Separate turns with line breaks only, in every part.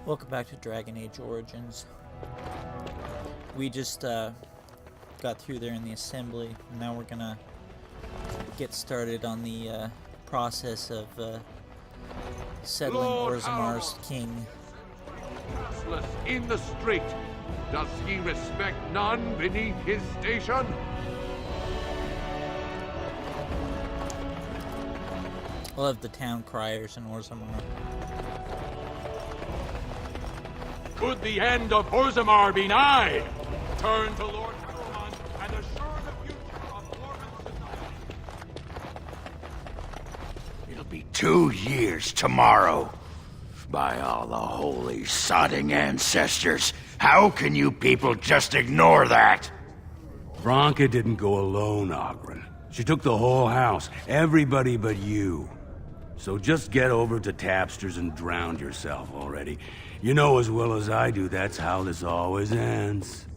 Welcome back to Dragon Age Origins. We just got through there in the assembly. Now we're gonna get started on the process of settling
Lord
Orzamar's
Harrowmont.
king.
Useless in the street. Does he respect none beneath his station?
We'll have the town criers in Orzammar.
Could the end of Orzammar be nigh? Turn to Lord Harrowmont and assure the future of Dwarven society.
It'll be 2 years tomorrow. By all the holy sodding ancestors, how can you people just ignore that?
Bronca didn't go alone, Ogren. She took the whole house, everybody but you. So just get over to Tapster's and drown yourself already. You know as well as I do that's how this always ends.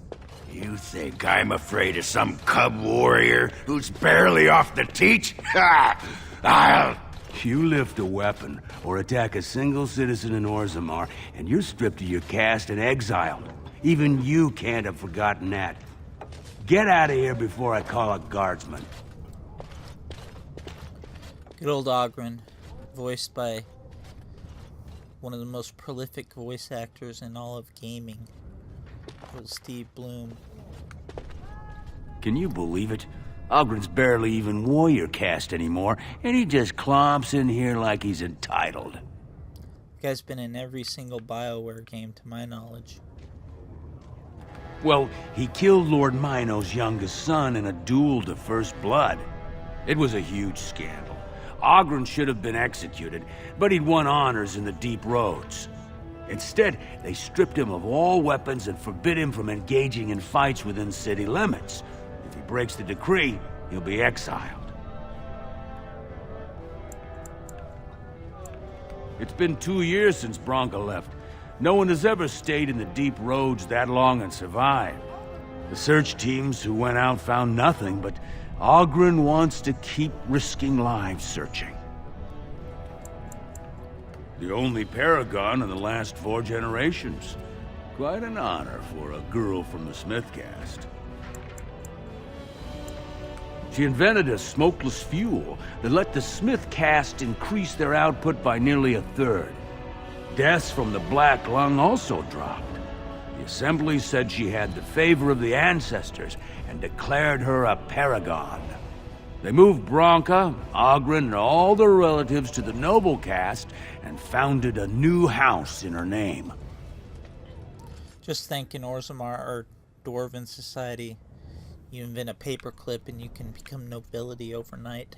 You think I'm afraid of some cub warrior who's barely off the teat? Ha! I'll...
You lift a weapon or attack a single citizen in Orzammar, and you're stripped of your caste and exiled. Even you can't have forgotten that. Get out of here before I call a guardsman.
Good old Ogren, voiced by one of the most prolific voice actors in all of gaming. It was Steve Bloom.
Can you believe it? Ogren's barely even warrior caste anymore, and he just clomps in here like he's entitled.
The guy's been in every single BioWare game to my knowledge.
Well, he killed Lord Mino's youngest son in a duel to first blood. It was a huge scandal. Ogren should have been executed, but he'd won honors in the Deep Roads. Instead, they stripped him of all weapons and forbid him from engaging in fights within city limits. If he breaks the decree, he'll be exiled. It's been 2 years since Bronca left. No one has ever stayed in the Deep Roads that long and survived. The search teams who went out found nothing, but Ogren wants to keep risking lives searching. The only paragon in the last 4 generations. Quite an honor for a girl from the Smith caste. She invented a smokeless fuel that let the Smith caste increase their output by nearly 1/3. Deaths from the Black Lung also dropped. The Assembly said she had the favor of the ancestors and declared her a paragon. They moved Bronca, Ogren, and all their relatives to the noble caste and founded a new house in her name.
Just think, in Orzammar, or Dwarven society, you invent a paperclip and you can become nobility overnight.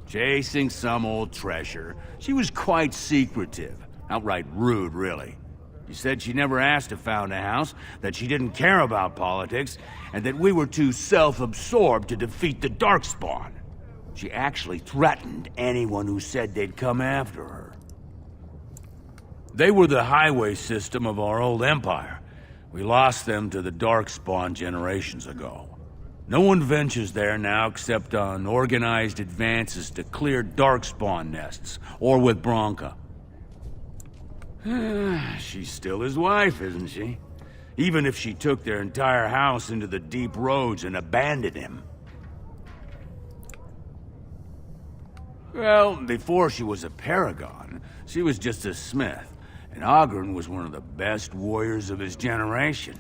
Chasing some old treasure. She was quite secretive. Outright rude, really. She said she never asked to found a house, that she didn't care about politics, and that we were too self-absorbed to defeat the Darkspawn. She actually threatened anyone who said they'd come after her. They were the highway system of our old empire. We lost them to the Darkspawn generations ago. No one ventures there now except on organized advances to clear Darkspawn nests, or with Bronca. She's still his wife, isn't she? Even if she took their entire house into the Deep Roads and abandoned him. Well, before she was a paragon, she was just a smith, and Ogren was one of the best warriors of his generation.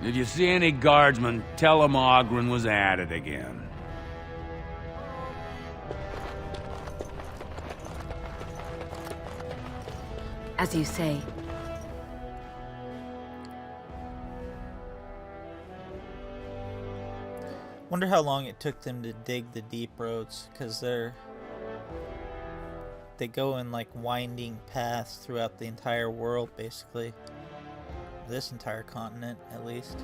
If you see any guardsmen, tell them Ogren was at it again.
As you say.
Wonder how long it took them to dig the deep roads, because they go in like winding paths throughout the entire world, basically. This entire continent, at least.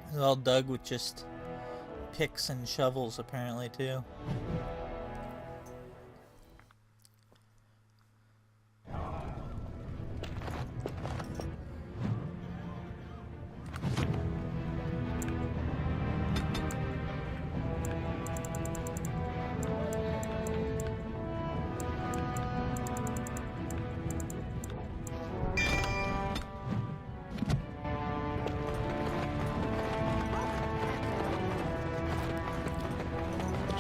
It's all dug with just picks and shovels, apparently, too.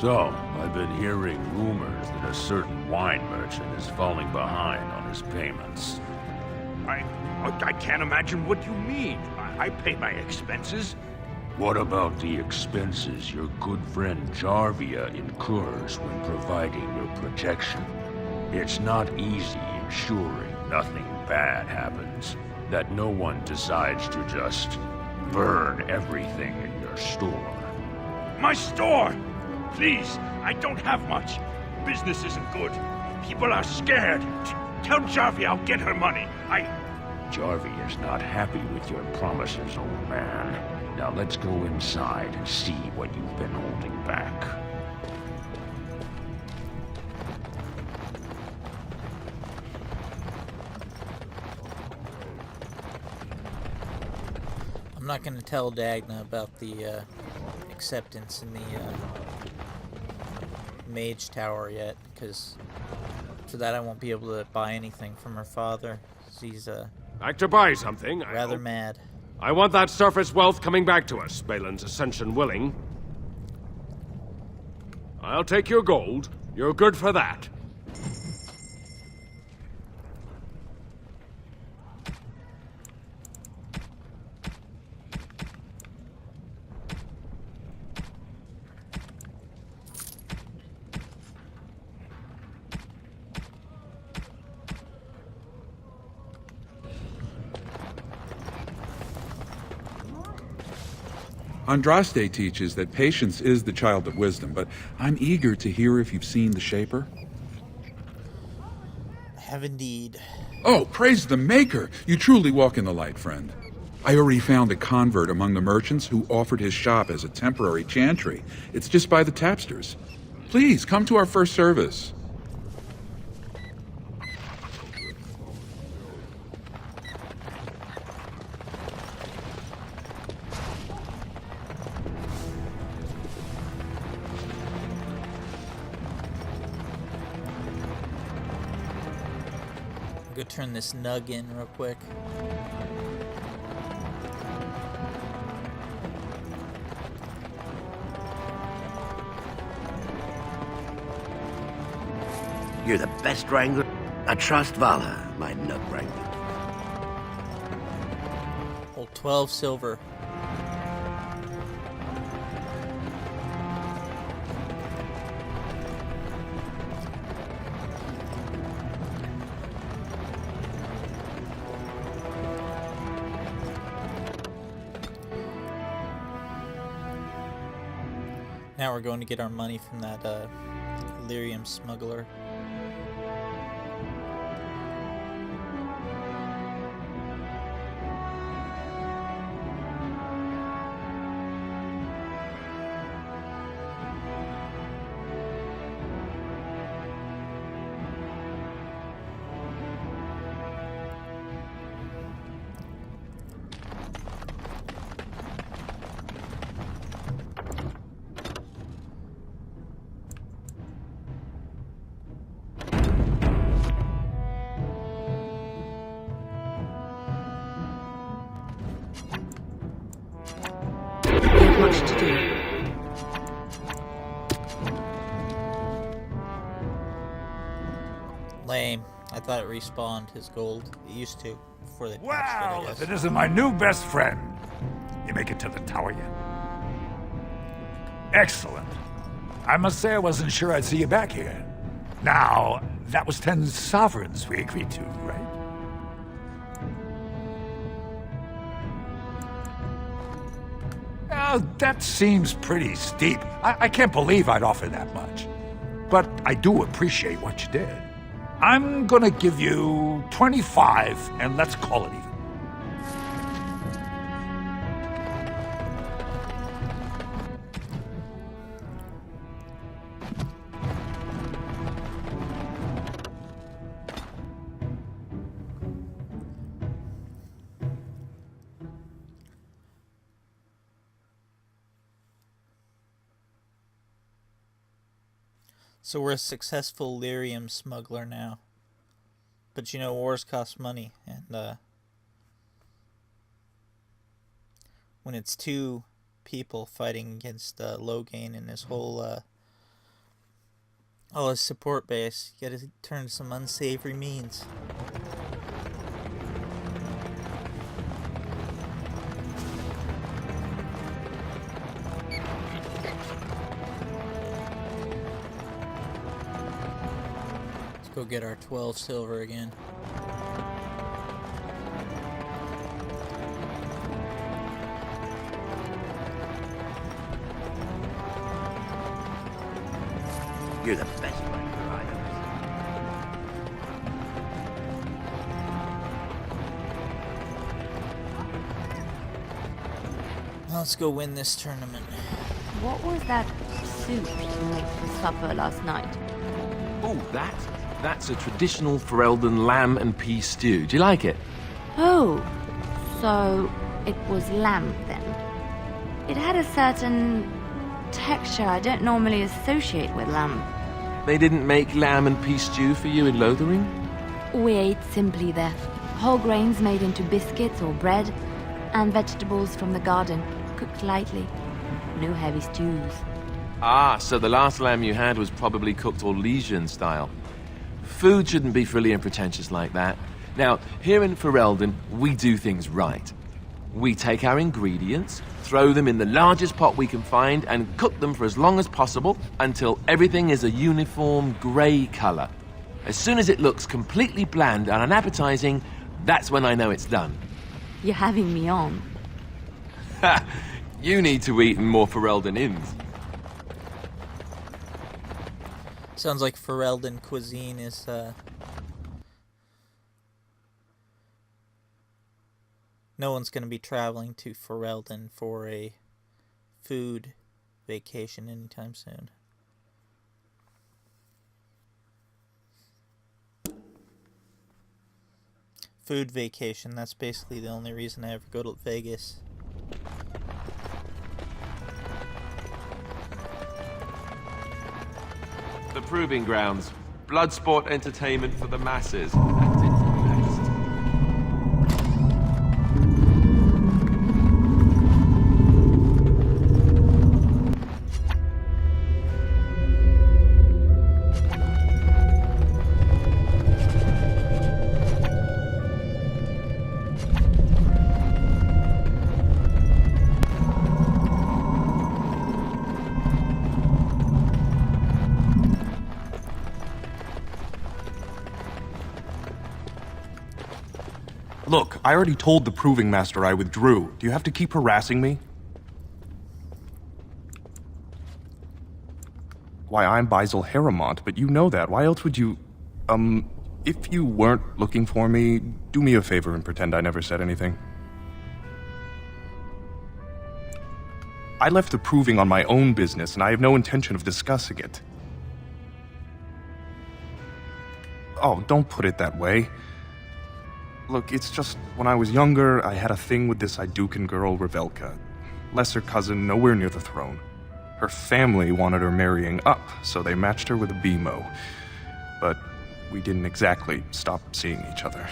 So, I've been hearing rumors that a certain wine merchant is falling behind on his payments. I can't imagine what you mean. I pay my expenses. What about the expenses your good friend Jarvia incurs when providing your protection? It's not easy ensuring nothing bad happens, that no one decides to just burn everything in your store. My store! Please, I don't have much. Business isn't good. People are scared. Tell Jarvia I'll get her money. Jarvia is not happy with your promises, old man. Now let's go inside and see what you've been holding back.
I'm not going to tell Dagna about the acceptance in the Mage Tower yet, because for that I won't be able to buy anything from her father. He's
Like to buy something?
rather mad.
I want that surface wealth coming back to us, Balin's ascension willing. I'll take your gold. You're good for that.
Andraste teaches that patience is the child of wisdom, but I'm eager to hear if you've seen the Shaper.
I have indeed.
Oh, praise the Maker! You truly walk in the light, friend. I already found a convert among the merchants who offered his shop as a temporary chantry. It's just by the tapsters. Please, come to our first service.
Go turn this nug in real quick.
You're the best wrangler. I trust Vala, my nug wrangler.
Hold 12 silver. Now we're going to get our money from that lyrium smuggler.
Much to do.
Lame. I thought it respawned his gold. It used to before they patched
Well,
it, I
if
guess.
it isn't my new best friend. You make it to the tower yet? Excellent. I must say I wasn't sure I'd see you back here. Now, that was 10 sovereigns we agreed to, right? That seems pretty steep. I can't believe I'd offer that much. But I do appreciate what you did. I'm gonna give you 25, and let's call it even.
So we're a successful lyrium smuggler now. But you know, wars cost money, and when it's two people fighting against Logain and his whole Oh, a support base. You gotta turn to some unsavory means. Let's go get our 12 silver again.
You're the best wrangler I've ever seen.
Let's go win this tournament.
What was that soup you made for supper last night?
Oh, that's a traditional Ferelden lamb and pea stew. Do you like it?
Oh, so it was lamb then. It had a certain texture I don't normally associate with lamb.
They didn't make lamb and pea stew for you in Lothering?
We ate simply there. Whole grains made into biscuits or bread, and vegetables from the garden, cooked lightly. No heavy stews.
Ah, so the last lamb you had was probably cooked Orlesian style. Food shouldn't be frilly and pretentious like that. Now, here in Ferelden, we do things right. We take our ingredients, throw them in the largest pot we can find, and cook them for as long as possible until everything is a uniform grey colour. As soon as it looks completely bland and unappetizing, that's when I know it's done.
You're having me on.
Ha! You need to eat in more Ferelden inns.
Sounds like Ferelden cuisine is, no one's going to be traveling to Ferelden for a food vacation anytime soon. Food vacation, that's basically the only reason I ever go to Vegas.
The Proving Grounds. Blood sport entertainment for the masses. That's it for the best.
Look, I already told the Proving Master I withdrew. Do you have to keep harassing me? Why, I'm Lord Harrowmont, but you know that. Why else would you... if you weren't looking for me, do me a favor and pretend I never said anything. I left the Proving on my own business, and I have no intention of discussing it. Oh, don't put it that way. Look, it's just, when I was younger, I had a thing with this Idukan girl, Revelka. Lesser cousin, nowhere near the throne. Her family wanted her marrying up, so they matched her with a BMO. But we didn't exactly stop seeing each other.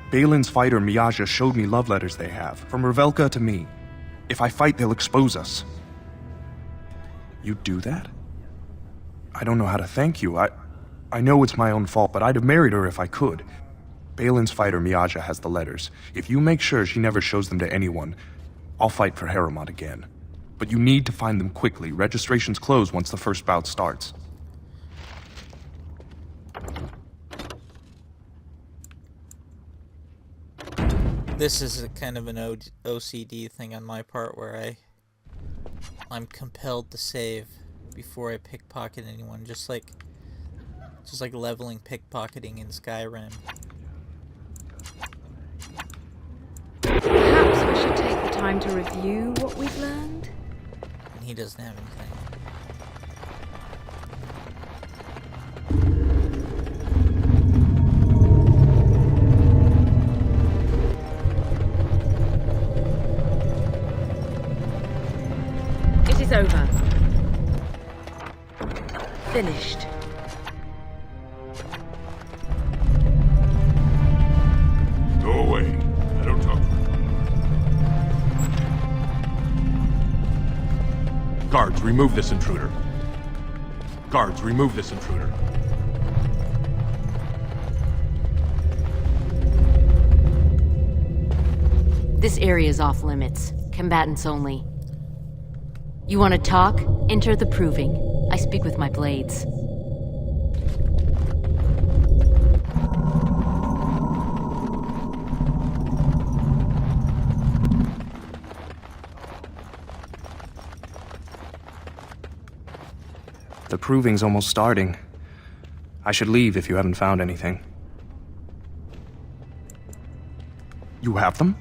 Balin's fighter, Miaja, showed me love letters they have, from Revelka to me. If I fight, they'll expose us. You'd do that? I don't know how to thank you. I know it's my own fault, but I'd have married her if I could. Balin's fighter, Miaja, has the letters. If you make sure she never shows them to anyone, I'll fight for Harrowmont again. But you need to find them quickly. Registrations close once the first bout starts.
This is a kind of an OCD thing on my part where I'm compelled to save before I pickpocket anyone, just like leveling pickpocketing in Skyrim.
Perhaps we should take the time to review what we've learned?
And he doesn't have anything.
It is over. Finished.
Go away. I don't talk.
Guards, remove this intruder. Guards, remove this intruder.
This area is off limits. Combatants only. You want to talk? Enter the proving. I speak with my blades.
The proving's almost starting. I should leave if you haven't found anything. You have them?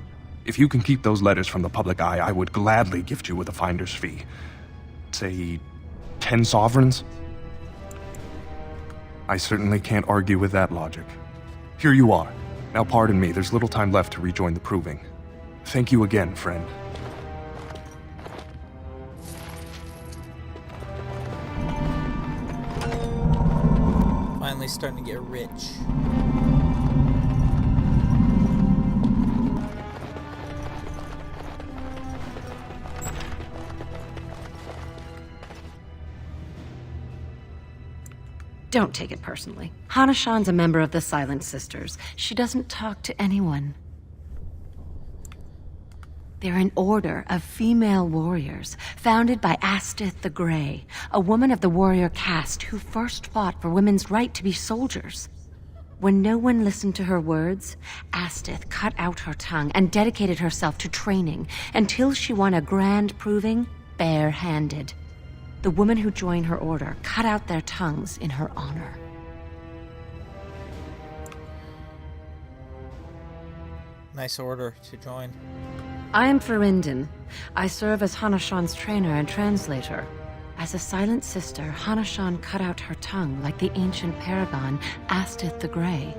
If you can keep those letters from the public eye, I would gladly gift you with a finder's fee. Say, 10 sovereigns? I certainly can't argue with that logic. Here you are. Now pardon me, there's little time left to rejoin the proving. Thank you again, friend.
Finally starting to get rich.
Don't take it personally. Hana-shan's a member of the Silent Sisters. She doesn't talk to anyone. They're an order of female warriors, founded by Astith the Grey, a woman of the warrior caste who first fought for women's right to be soldiers. When no one listened to her words, Astith cut out her tongue and dedicated herself to training until she won a grand proving bare-handed. The women who joined her order cut out their tongues in her honor.
Nice order to join.
I am Ferinden. I serve as Hana-shan's trainer and translator. As a silent sister, Hana-shan cut out her tongue like the ancient paragon Astith the Grey.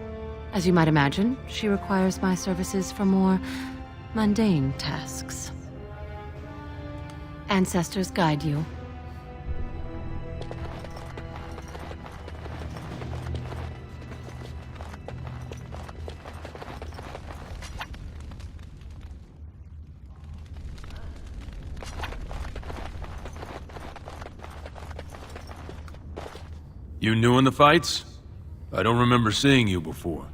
As you might imagine, she requires my services for more mundane tasks. Ancestors guide you.
You new in the fights? I don't remember seeing you before.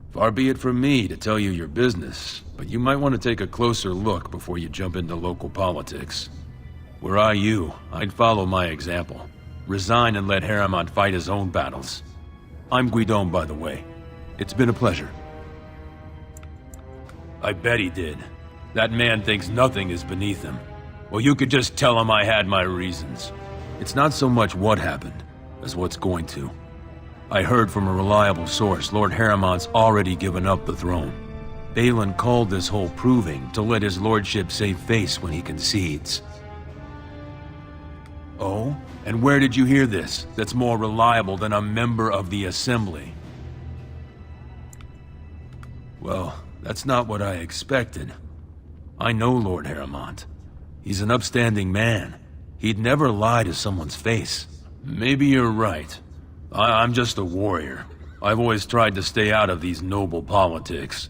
Far be it from me to tell you your business, but you might want to take a closer look before you jump into local politics. Were I you, I'd follow my example. Resign and let Harrowmont fight his own battles. I'm Guidon, by the way. It's been a pleasure. I bet he did. That man thinks nothing is beneath him. Well, you could just tell him I had my reasons. It's not so much what happened, as what's going to. I heard from a reliable source Lord Harrowmont's already given up the throne. Balin called this whole proving to let his lordship save face when he concedes. Oh? And where did you hear this that's more reliable than a member of the Assembly? Well, that's not what I expected. I know Lord Harrowmont. He's an upstanding man. He'd never lie to someone's face. Maybe you're right. I'm just a warrior. I've always tried to stay out of these noble politics.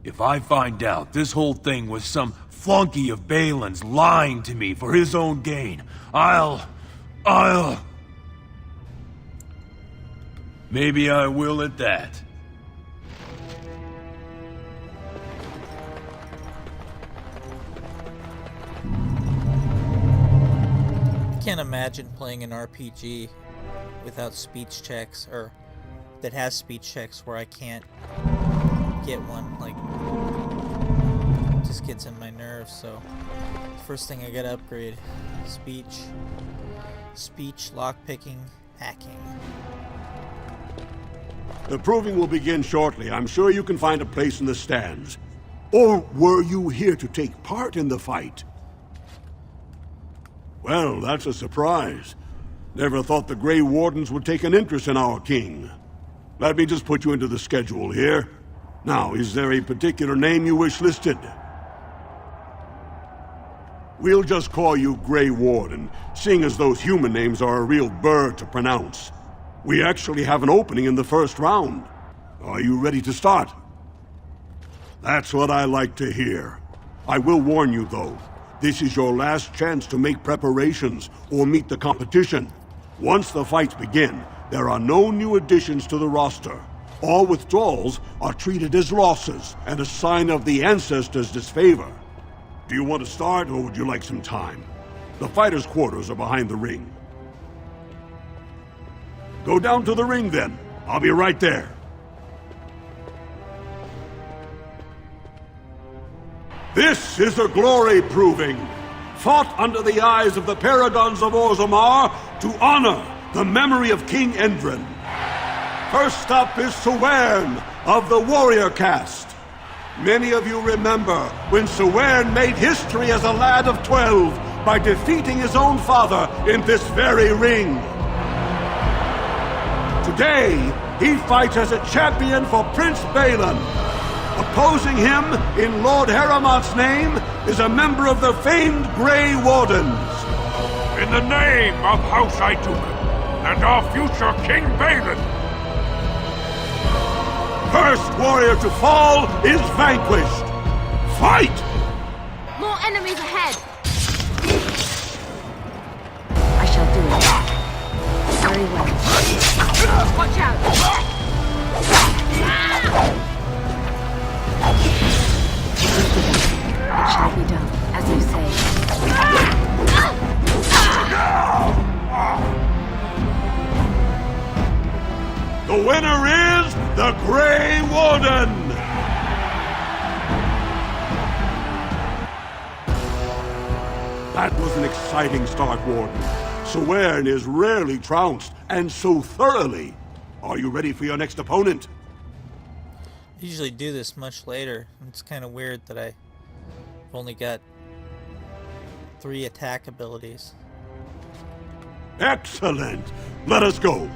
If I find out this whole thing was some flunky of Balin's lying to me for his own gain, I'll... Maybe I will at that.
I can't imagine playing an RPG without speech checks, or that has speech checks where I can't get one. Like, it just gets in my nerves. So first thing I gotta upgrade: speech, lockpicking, hacking.
The proving will begin shortly. I'm sure you can find a place in the stands. Or were you here to take part in the fight? Well, that's a surprise. Never thought the Grey Wardens would take an interest in our king. Let me just put you into the schedule here. Now, is there a particular name you wish listed? We'll just call you Grey Warden, seeing as those human names are a real burr to pronounce. We actually have an opening in the first round. Are you ready to start? That's what I like to hear. I will warn you, though. This is your last chance to make preparations or meet the competition. Once the fights begin, there are no new additions to the roster. All withdrawals are treated as losses and a sign of the ancestors' disfavor. Do you want to start, or would you like some time? The fighters' quarters are behind the ring. Go down to the ring, then. I'll be right there. This is a glory proving, fought under the eyes of the paragons of Orzammar to honor the memory of King Endrin. First up is Sewern of the warrior caste. Many of you remember when Sewern made history as a lad of 12 by defeating his own father in this very ring. Today, he fights as a champion for Prince Balin. Opposing him, in Lord Harrowmont's name, is a member of the famed Grey Wardens.
In the name of House Aituken and our future King Balin.
First warrior to fall is vanquished. Fight!
More enemies ahead!
I shall do it. Very well.
Watch out!
It shall be done, as you say.
The winner is the Grey Warden! That was an exciting start, Warden. Sewern is rarely trounced, and so thoroughly. Are you ready for your next opponent?
I usually do this much later. It's kind of weird that I've only got 3 attack abilities.
Excellent! Let us go.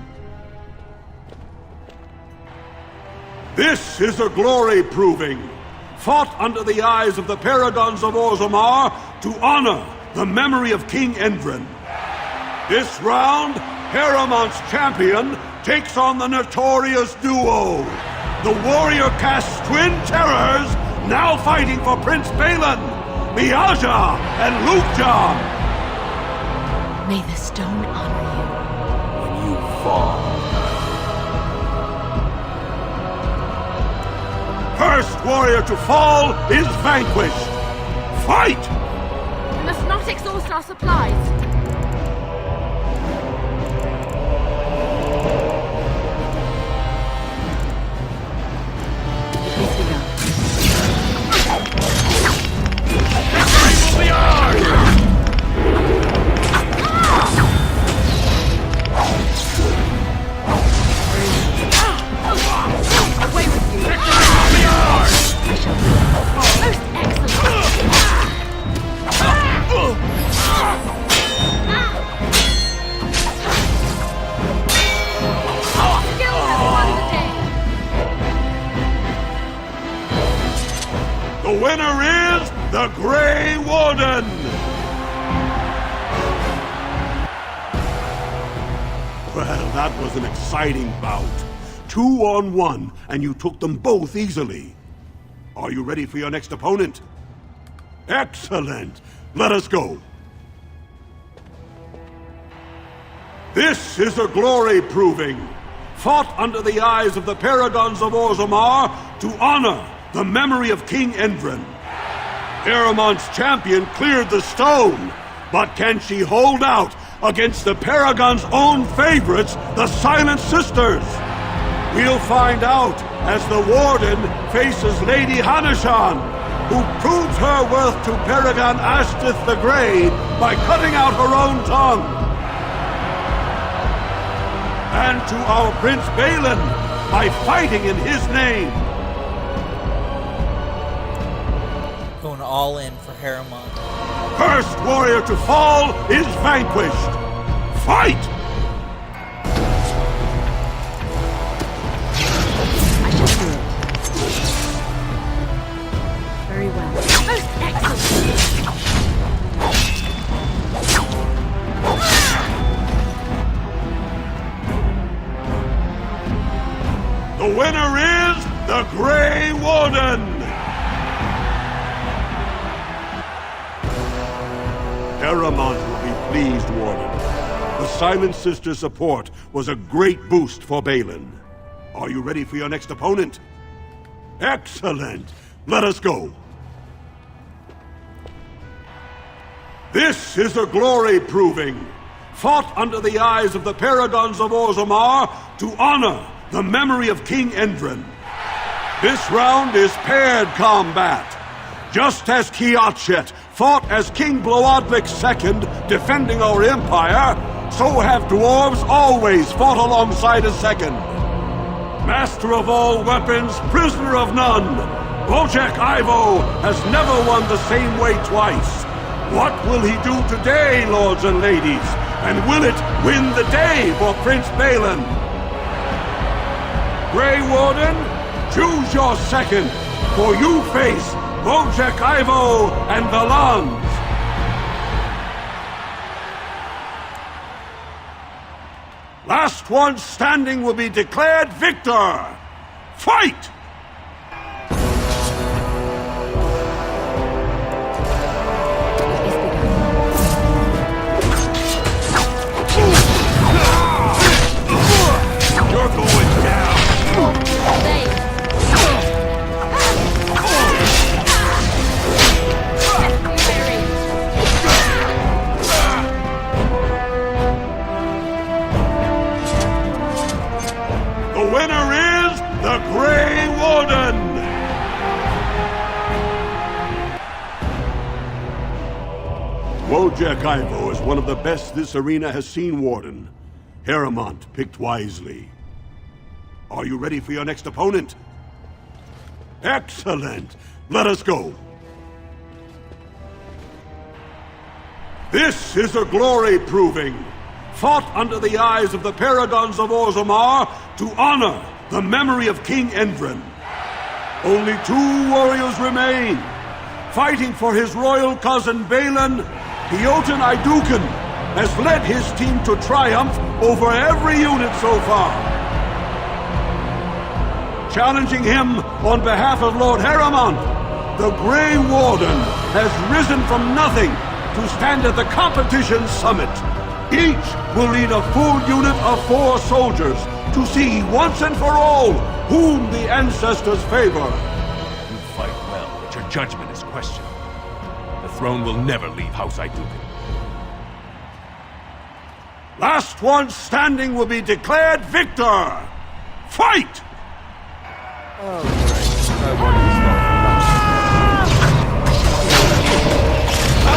This is a glory proving, fought under the eyes of the paragons of Orzammar to honor the memory of King Endrin. This round, Harrowmont's champion takes on the notorious duo, the warrior caste twin terrors, now fighting for Prince Balin, Miaja and Lukja.
May the stone honor you.
When you fall.
First warrior to fall is vanquished. Fight!
We must not exhaust our supplies.
The winner is the Grey Warden! Well, that was an exciting bout. 2 on 1, and you took them both easily. Are you ready for your next opponent? Excellent! Let us go. This is a glory proving, fought under the eyes of the paragons of Orzammar to honor the memory of King Endrin. Harrowmont's champion cleared the stone, but can she hold out against the Paragon's own favorites, the Silent Sisters? We'll find out as the Warden faces Lady Hanashan, who proves her worth to Paragon Astith the Grey by cutting out her own tongue. And to our Prince Balin by fighting in his name.
Going all in for Harrowmont.
First warrior to fall is vanquished. Fight!
I shall do it. Very well.
Most excellent!
The winner is the Grey Warden! Harrowmont will be pleased, Warden. The Silent Sister's support was a great boost for Balin. Are you ready for your next opponent? Excellent! Let us go. This is a glory proving, fought under the eyes of the Paragons of Orzammar to honor the memory of King Endrin. This round is paired combat. Just as Kiatchet fought as King Bloodwick II defending our empire, so have dwarves always fought alongside a second. Master of all weapons, prisoner of none, Wojciech Ivo has never won the same way twice. What will he do today, lords and ladies? And will it win the day for Prince Balin? Grey Warden, choose your second, for you face Wojciech Ivo and the Luns. Last one standing will be declared victor. Fight!
You're going down!
The winner is the Grey Warden! Wojciech Ivo is one of the best this arena has seen, Warden. Harrowmont picked wisely. Are you ready for your next opponent? Excellent! Let us go. This is a glory proving, fought under the eyes of the Paragons of Orzammar to honor the memory of King Endrin. Only 2 warriors remain. Fighting for his royal cousin Balin, Jotun Iduken has led his team to triumph over every unit so far. Challenging him on behalf of Lord Harrowmont, the Grey Warden has risen from nothing to stand at the competition summit. Each will lead a full unit of 4 soldiers to see once and for all whom the ancestors favor.
You fight well, but your judgment is questioned. The throne will never leave House Iduken.
Last one standing will be declared victor. Fight!
Oh, great. I wanted to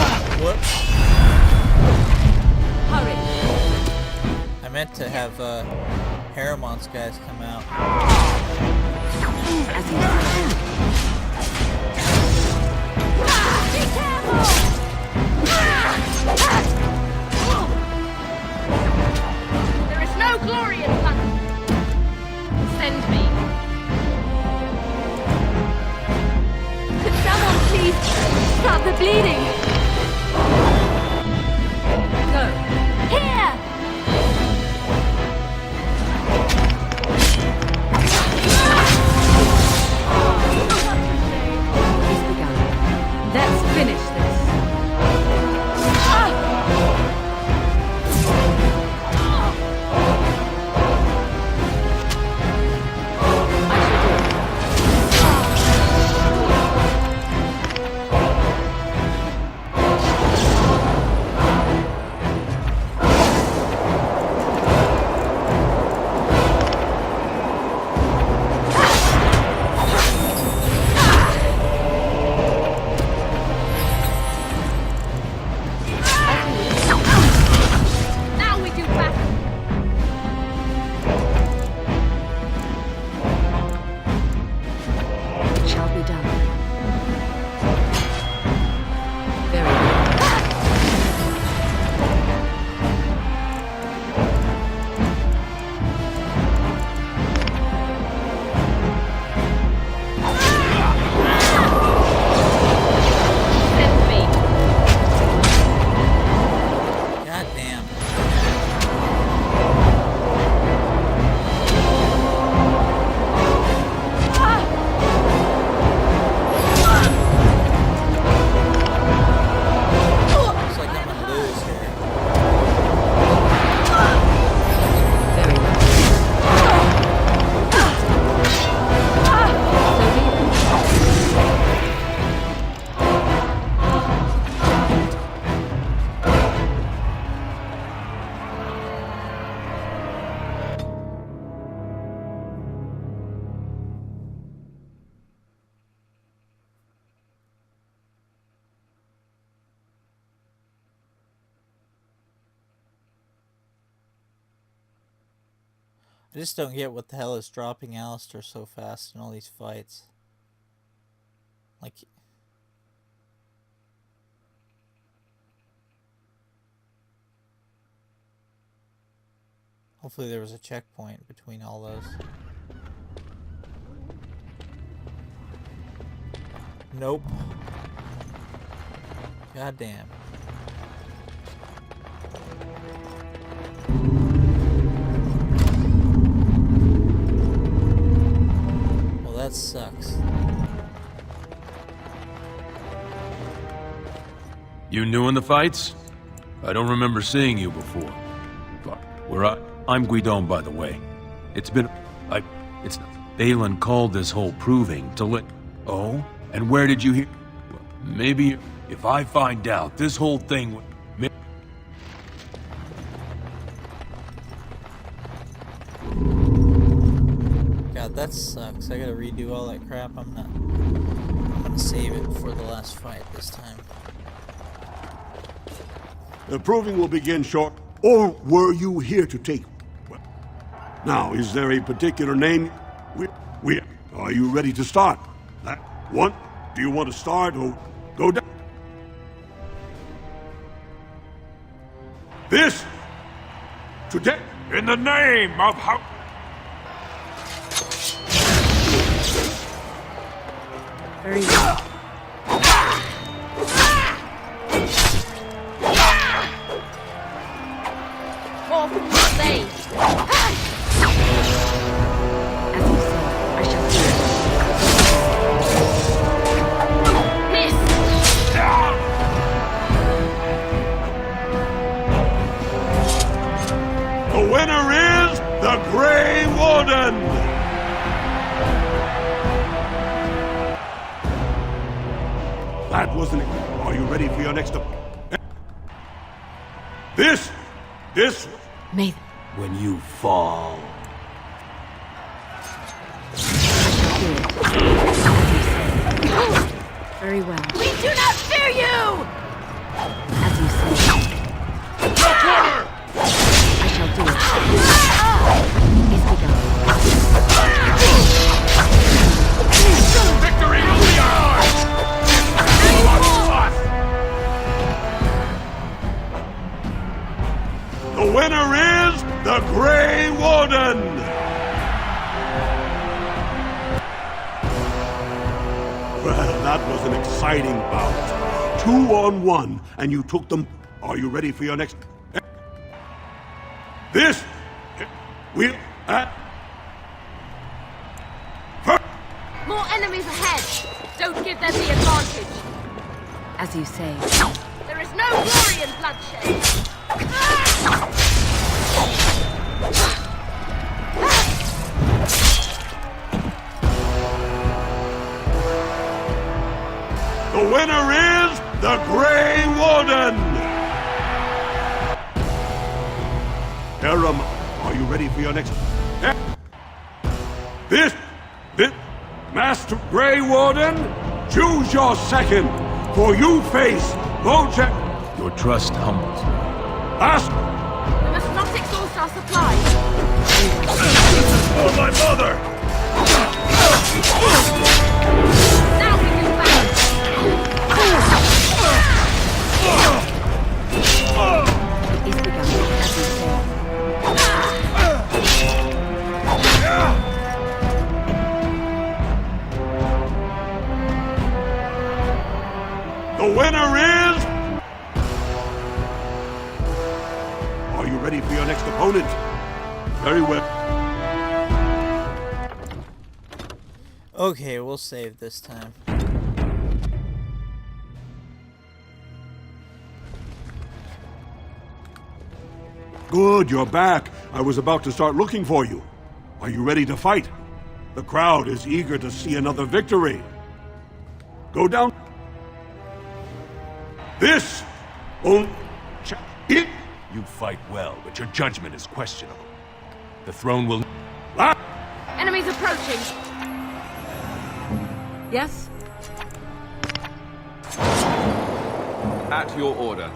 start
Whoops.
Hurry.
I meant to have Harrowmont's guys come out.
As you said. Be careful!
There is no glory in blood. Send me.
Could someone please stop the bleeding?
Go.
Here!
He's begun. Let's finish this.
I just don't get what the hell is dropping Alistair so fast in all these fights. Like... Hopefully there was a checkpoint between all those. Nope. Goddamn. Well, that sucks.
You new in the fights? I don't remember seeing you before. I'm Guidon, by the way. It's Balin called this whole proving to let... Oh? And where did you hear... Well, maybe if I find out this whole thing...
God, that sucks. I gotta redo all that crap. I'm gonna save it for the last fight this time.
The proving will begin short. Or were you here to take... Now, is there a particular name? Are you ready to start? What? Do you want to start or go down? This! Today!
In the name of how...
Very well.
More from the stage.
As you say, I shall do it.
Miss.
The winner is the Grey Warden! That wasn't it. Are you ready for your next... This...
May...
When you fall...
Very well.
We do not fear you!
As you say. I shall do it. It's begun.
Victory will be ours!
The winner is the Grey Warden! Well, that was an exciting bout. 2-on-1, and you took them. Are you ready for your next... This... We'll...
More enemies ahead! Don't give them the advantage!
As you say.
There is no glory in bloodshed!
The winner is the Grey Warden! Harrowmont, are you ready for your next... This... Master Grey Warden, choose your second, for you face Bojack...
Your trust humbles me.
We must not exhaust our supplies!
Oh, my mother!
Now we can fight!
It's begun. As you say.
The winner is... Are you ready for your next opponent? Very well.
Okay, we'll save this time.
Good, you're back. I was about to start looking for you. Are you ready to fight? The crowd is eager to see another victory. Go down. This...
You fight well, but your judgment is questionable. The throne will...
Enemies approaching!
Yes?
At your order.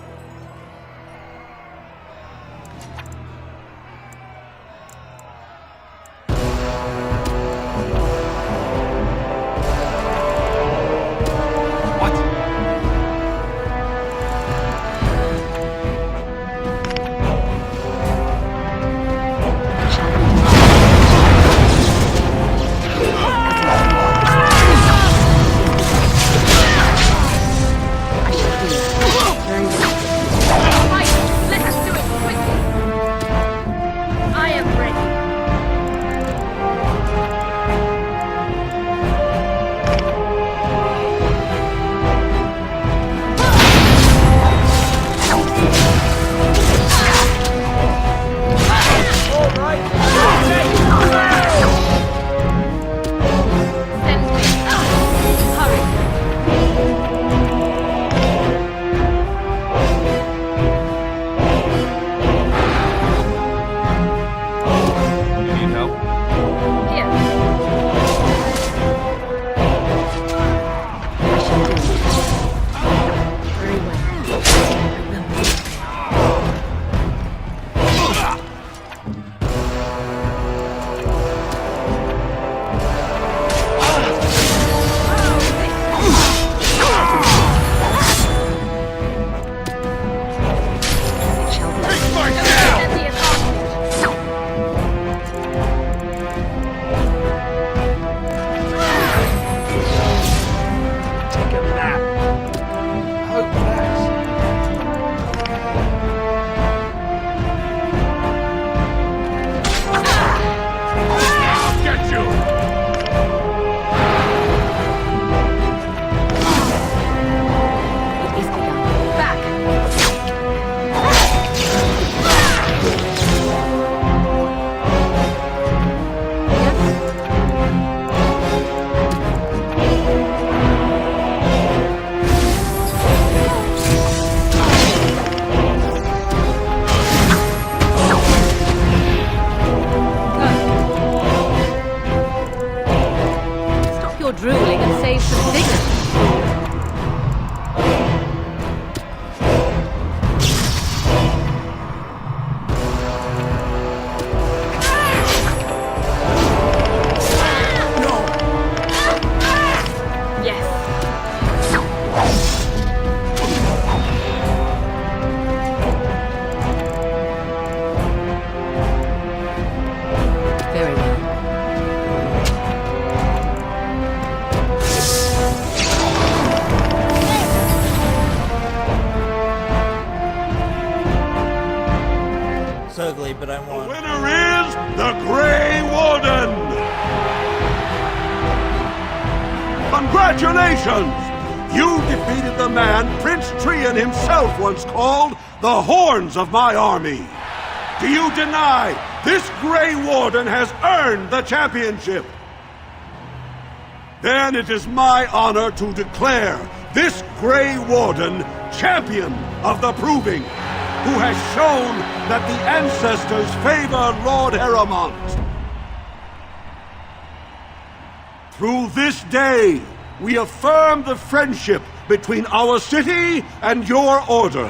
drooling and save some dignity.
But I want...
The winner is the Grey Warden! Congratulations! You defeated the man Prince Trian himself once called the Horns of my army. Do you deny this Grey Warden has earned the championship? Then it is my honor to declare this Grey Warden champion of the Proving, who has shown that the ancestors favor Lord Harrowmont. Through this day, we affirm the friendship between our city and your order.